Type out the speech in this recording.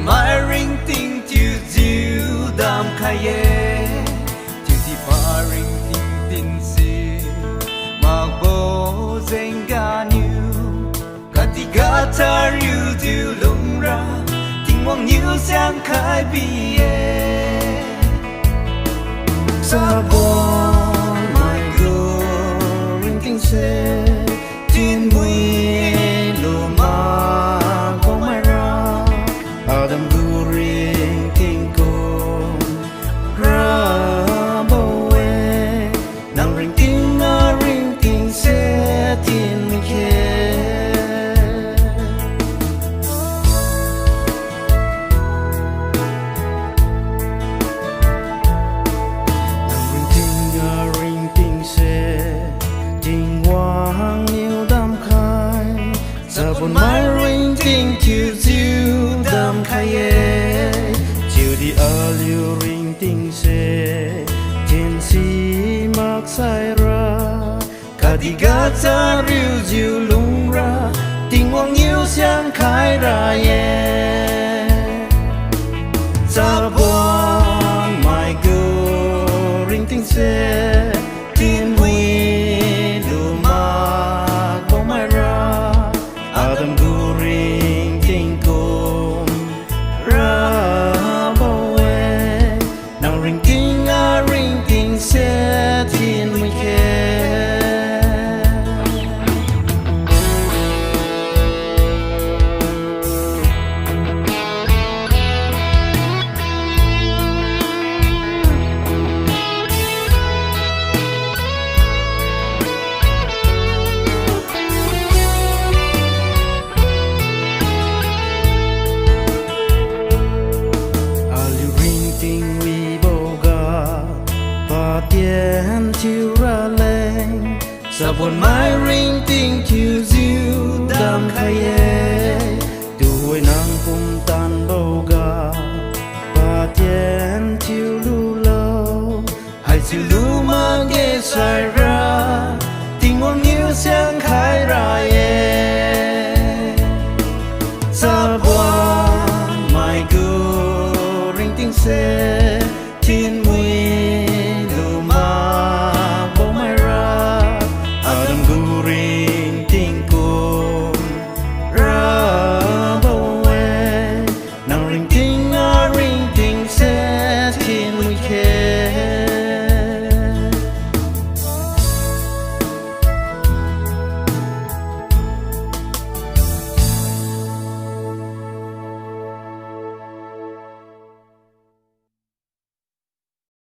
mai ring ting tiêu diu đam khai ye tiêu thì ba ring ting tin si mà bo zeng ga niu cả ti ga ta riu tiêu lung ra tình mong nhiêu sang khai bi ye sa bo mai go ring ting se tin mui lo ma ko mai ra adam gu ring ting ko ra bo we nang ring ting na ring ting se tin mi ke nang ring ting na ring ting se ting wang nhiều đam khai giờ buồn mai ring ting chiều chiều đam khai ye chiều đi ở liu ring ting se thiên si mak sai ra cả đi gạt ra riu chiều lung ra tình wang nhiều sáng khai ra ye giờ buồn mai go ring ting se tin mui lu ma ko mai ra adam gu ring ting ko ra bo we nang ring ting a ring ting se tin mui ke tiền chiều ra lên giờ buồn mai ring ting chiều diu đam khai ye tuổi nắng cùng tan bầu gà và tiền chiều lu lâu hai chiều lu mà nghe sai ra tình mong yêu sáng khai ra ye giờ buồn mai go ring ting se